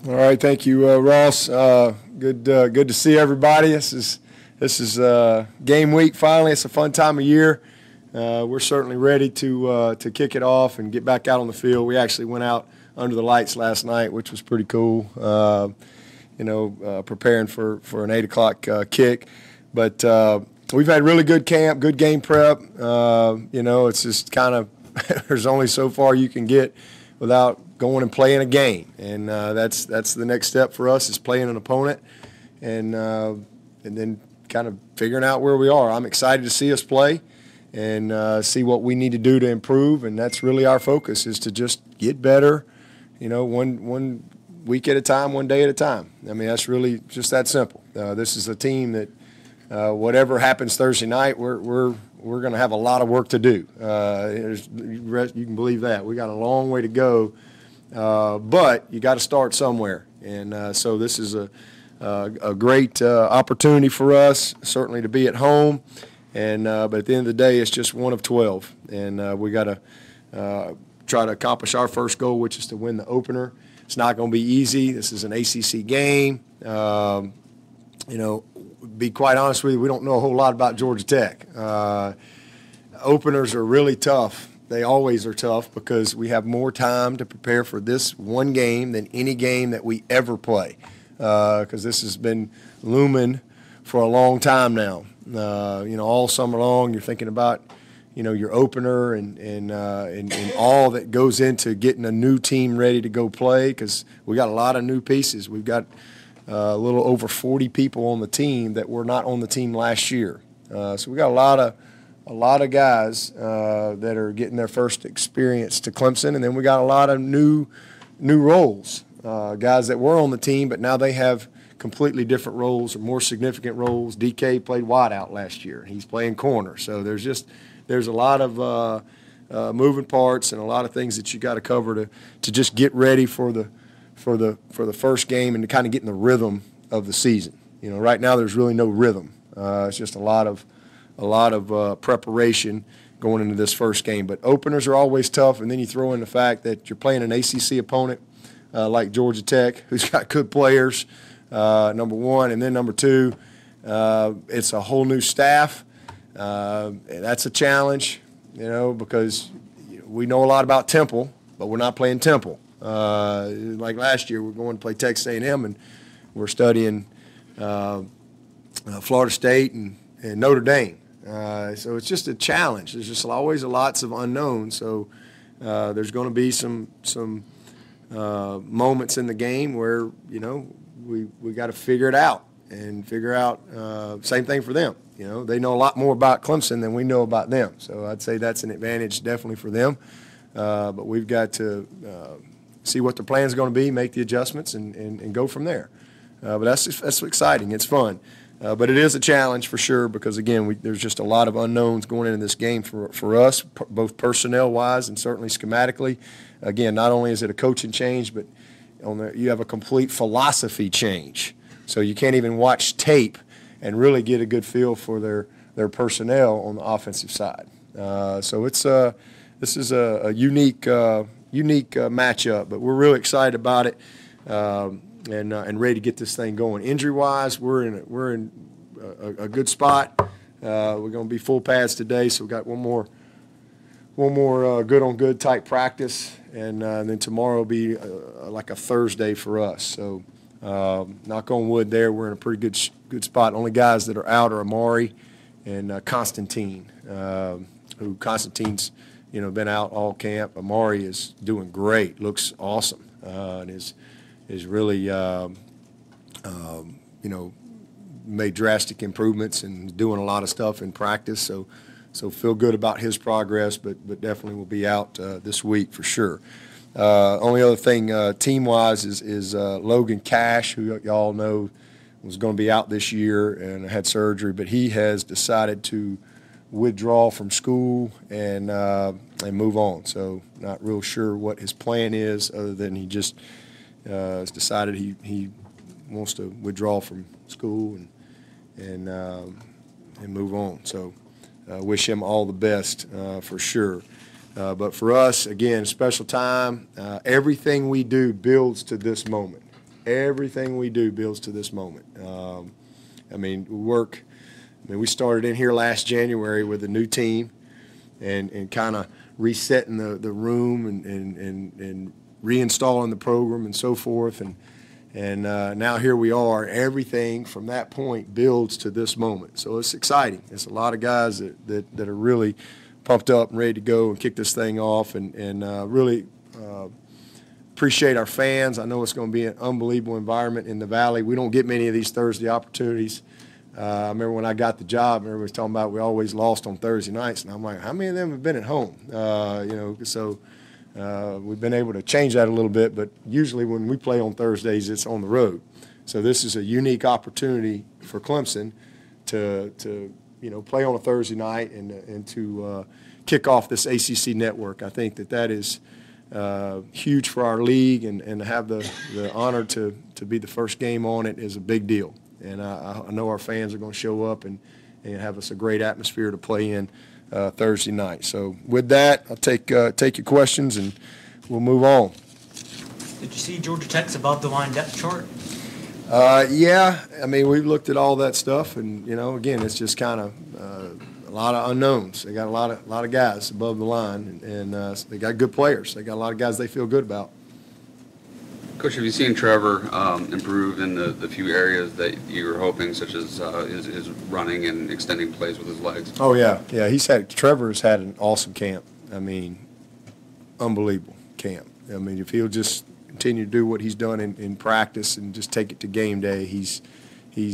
All right, thank you, Ross. Good to see everybody. This is game week. Finally, it's a fun time of year. We're certainly ready to kick it off and get back out on the field. We actually went out under the lights last night, which was pretty cool. Preparing for an 8 o'clock kick, but we've had really good camp, good game prep. It's just kind of there's only so far you can get without going and playing a game, and that's the next step for us is playing an opponent, and then kind of figuring out where we are. I'm excited to see us play and see what we need to do to improve, and that's really our focus is to just get better, one week at a time, one day at a time. I mean, that's really just that simple. This is a team that whatever happens Thursday night, we're going to have a lot of work to do. You can believe that. We got a long way to go. But you got to start somewhere, and so this is a great opportunity for us, certainly to be at home, and but at the end of the day, it's just one of 12, and we got to try to accomplish our first goal, which is to win the opener. It's not going to be easy. This is an ACC game. Be quite honest with you, we don't know a whole lot about Georgia Tech. Openers are really tough. They always are tough because we have more time to prepare for this one game than any game that we ever play, because this has been looming for a long time now. All summer long you're thinking about, your opener and all that goes into getting a new team ready to go play, because we got a lot of new pieces. We've got a little over 40 people on the team that were not on the team last year. So we got a lot of guys that are getting their first experience to Clemson, and then we got a lot of new roles, guys that were on the team, but now they have completely different roles or more significant roles. DK played wide out last year. He's playing corner. So there's a lot of moving parts and a lot of things that you got to cover to just get ready for the first game and to kind of get in the rhythm of the season. Right now there's really no rhythm. It's just a lot of preparation going into this first game. But openers are always tough, and then you throw in the fact that you're playing an ACC opponent like Georgia Tech, who's got good players, number one, and then number two, it's a whole new staff. And that's a challenge, because we know a lot about Temple, but we're not playing Temple. Like last year, we're going to play Texas A&M, and we're studying Florida State and Notre Dame. So it's just a challenge. There's just always lots of unknowns. So there's going to be some moments in the game where we got to figure it out and figure out. Same thing for them. They know a lot more about Clemson than we know about them. So I'd say that's an advantage definitely for them. But we've got to see what the plan is going to be, make the adjustments, and go from there. But that's exciting. It's fun. But it is a challenge for sure because, again, there's just a lot of unknowns going into this game for us, both personnel-wise and certainly schematically. Again, not only is it a coaching change, but you have a complete philosophy change. So you can't even watch tape and really get a good feel for their personnel on the offensive side. So this is a unique matchup, but we're really excited about it. And ready to get this thing going. Injury-wise, we're in a good spot. We're going to be full pads today, so we got one more good-on-good type practice, and then tomorrow will be like a Thursday for us. So knock on wood, there we're in a pretty good spot. Only guys that are out are Amari and Constantine, who Constantine's been out all camp. Amari is doing great, looks awesome, and is really, made drastic improvements and doing a lot of stuff in practice. So feel good about his progress, but definitely will be out this week for sure. Only other thing team-wise is Logan Cash, who y'all know was going to be out this year and had surgery, but he has decided to withdraw from school and move on. So not real sure what his plan is other than he just has decided he wants to withdraw from school and move on. So wish him all the best for sure. But for us, again, special time. Everything we do builds to this moment. Everything we do builds to this moment. I mean, we started in here last January with a new team and kind of resetting the room and reinstalling the program and so forth. And now here we are. Everything from that point builds to this moment. So it's exciting. It's a lot of guys that are really pumped up and ready to go and kick this thing off, and really appreciate our fans. I know it's going to be an unbelievable environment in the Valley. We don't get many of these Thursday opportunities. I remember when I got the job, everybody was talking about we always lost on Thursday nights, and I'm like, how many of them have been at home? So we've been able to change that a little bit, but usually when we play on Thursdays, it's on the road. So this is a unique opportunity for Clemson to play on a Thursday night and to kick off this ACC network. I think that is huge for our league, and to have the honor to be the first game on it is a big deal. And I know our fans are going to show up and have us a great atmosphere to play in Thursday night. So with that, I'll take your questions and we'll move on. Did you see Georgia Tech's above the line depth chart? Yeah, I mean, we've looked at all that stuff, and again, it's just kind of a lot of unknowns. They got a lot of guys above the line, and they got good players. They got a lot of guys they feel good about. Coach, have you seen Trevor improve in the few areas that you were hoping, such as his running and extending plays with his legs? Oh yeah. Trevor's had an awesome camp. I mean, unbelievable camp. I mean, if he'll just continue to do what he's done in practice and just take it to game day, he's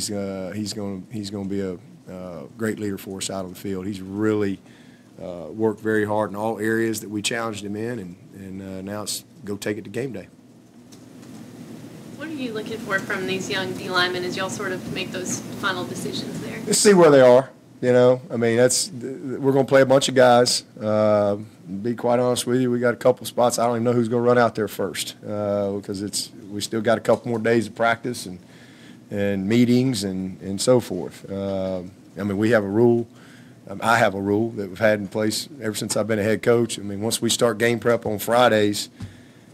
going to be a great leader for us out on the field. He's really worked very hard in all areas that we challenged him in, and now it's go take it to game day. What are you looking for from these young D linemen as y'all sort of make those final decisions there? Let's see where they are. I mean, we're going to play a bunch of guys. Be quite honest with you, we got a couple spots. I don't even know who's going to run out there first because we still got a couple more days of practice and meetings and so forth. I mean, we have a rule. I have a rule that we've had in place ever since I've been a head coach. I mean, once we start game prep on Fridays,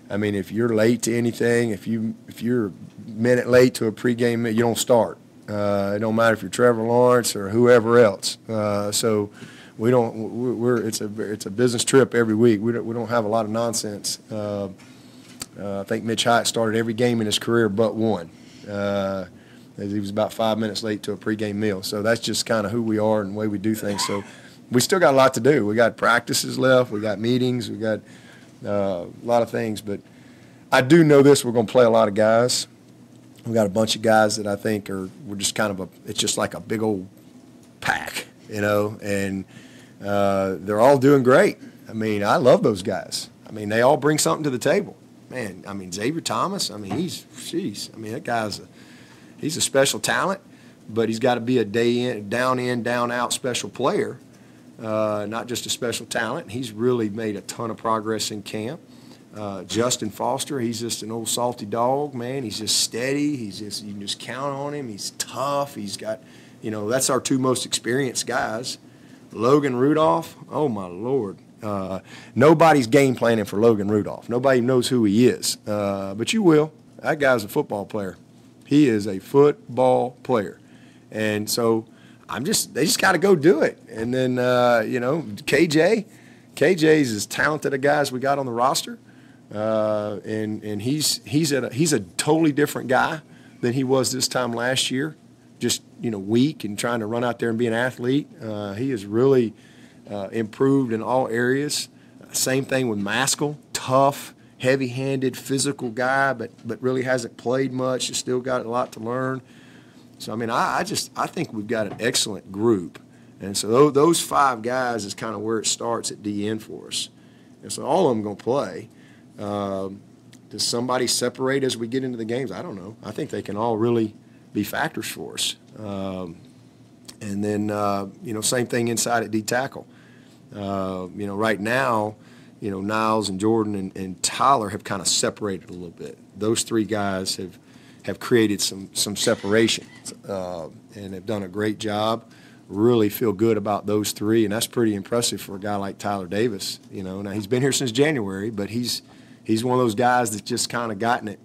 I mean, if you're late to anything, if you're a minute late to a pregame, you don't start. It don't matter if you're Trevor Lawrence or whoever else. So we don't. It's a business trip every week. We don't have a lot of nonsense. I think Mitch Hyatt started every game in his career but one. He was about 5 minutes late to a pregame meal. So that's just kind of who we are and the way we do things. So we still got a lot to do. We got practices left. We got meetings. We got a lot of things. But I do know this: we're going to play a lot of guys. We got a bunch of guys that I think we're just kind of it's just like a big old pack, and they're all doing great. I mean, I love those guys. I mean, they all bring something to the table. Man, I mean, Xavier Thomas, I mean, that guy's he's a special talent, but he's got to be a down in, down out special player, not just a special talent. He's really made a ton of progress in camp. Justin Foster, he's just an old salty dog, man. He's just steady. You can just count on him. He's tough. He's got, that's our two most experienced guys. Logan Rudolph, oh my Lord. Nobody's game planning for Logan Rudolph. Nobody knows who he is, but you will. That guy's a football player. He is a football player, and so they just got to go do it. And then KJ's as talented a guy as we got on the roster. And he's a totally different guy than he was this time last year. Just weak and trying to run out there and be an athlete. He has really improved in all areas. Same thing with Maskell, tough, heavy-handed, physical guy, but really hasn't played much. He's still got a lot to learn. So I mean, I think we've got an excellent group, and so those five guys is kind of where it starts at DN for us. And so all of them going to play. Does somebody separate as we get into the games? I don't know. I think they can all really be factors for us. And then, same thing inside at D tackle. Right now, Niles and Jordan and Tyler have kind of separated a little bit. Those three guys have created some separation and have done a great job. Really feel good about those three, and that's pretty impressive for a guy like Tyler Davis. Now he's been here since January, but he's one of those guys that's just kind of gotten it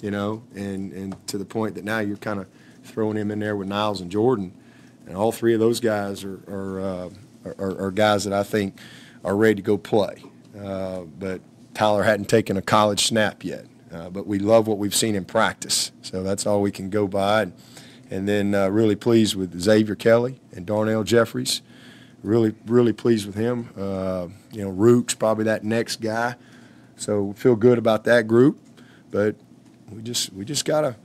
you know, and to the point that now you're kind of throwing him in there with Niles and Jordan, and all three of those guys are guys that I think are ready to go play. But Tyler hadn't taken a college snap yet. But we love what we've seen in practice, so that's all we can go by. And then really pleased with Xavier Kelly and Darnell Jeffries. Really pleased with him. You know, Rook's probably that next guy, so we feel good about that group. But we just gotta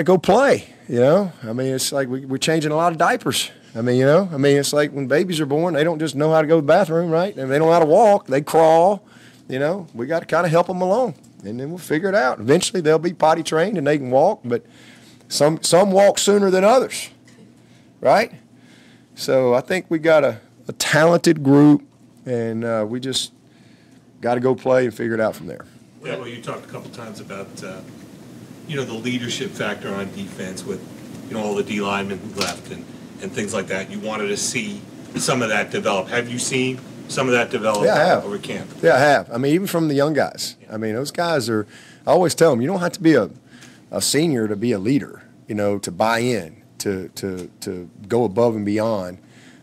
go play. You know, I mean, it's like we're changing a lot of diapers. I mean, you know, it's like when babies are born, they don't just know how to go to the bathroom, right? And they don't know how to walk, they crawl. You know, we got to kind of help them along, and then we'll figure it out. Eventually, they'll be potty trained and they can walk, but some walk sooner than others, right? So I think we got a talented group, and we just got to go play and figure it out from there. Yeah, well, you talked a couple times about, you know, the leadership factor on defense with, you know, all the D linemen who left and things like that. You wanted to see some of that develop. Have you seen some of that develop over camp? Yeah, I have. I mean, even from the young guys. I mean, those guys are, I always tell them, you don't have to be a senior to be a leader, you know, to buy in, to go above and beyond,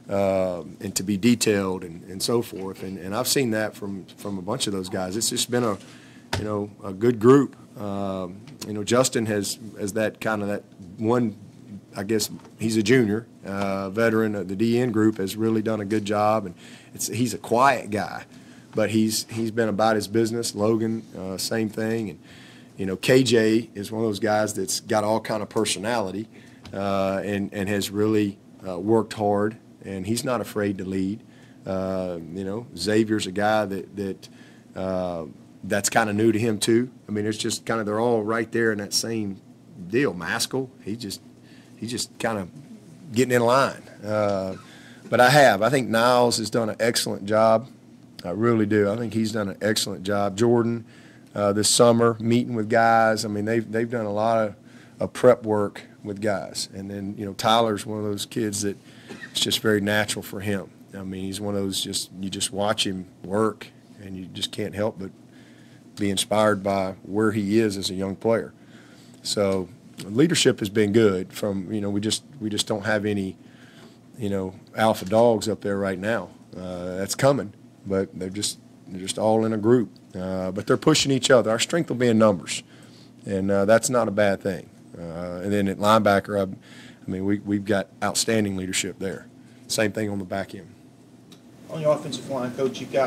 and to be detailed and so forth. And I've seen that from a bunch of those guys. It's just been a good group. You know, Justin has that kind of that one, I guess he's a junior, veteran of the DN group, has really done a good job. And he's a quiet guy, but he's been about his business. Logan, same thing. And, you know, KJ is one of those guys that's got all kind of personality, and has really worked hard, and he's not afraid to lead. You know, Xavier's a guy that's kind of new to him too. I mean, it's just kind of, they're all right there in that same deal. Maskell, he's just kind of getting in line. But I think Niles has done an excellent job. I really do. I think he's done an excellent job. Jordan, this summer, meeting with guys. I mean, they've done a lot of prep work with guys. And then, you know, Tyler's one of those kids that it's just very natural for him. I mean, he's one of those, you just watch him work, and you just can't help but be inspired by where he is as a young player. So leadership has been good. From, you know, we just don't have any, you know, alpha dogs up there right now. That's coming, but they're just all in a group. But they're pushing each other. Our strength will be in numbers, and that's not a bad thing. And then at linebacker, I mean, we've got outstanding leadership there. Same thing on the back end. On your offensive line, Coach, you've got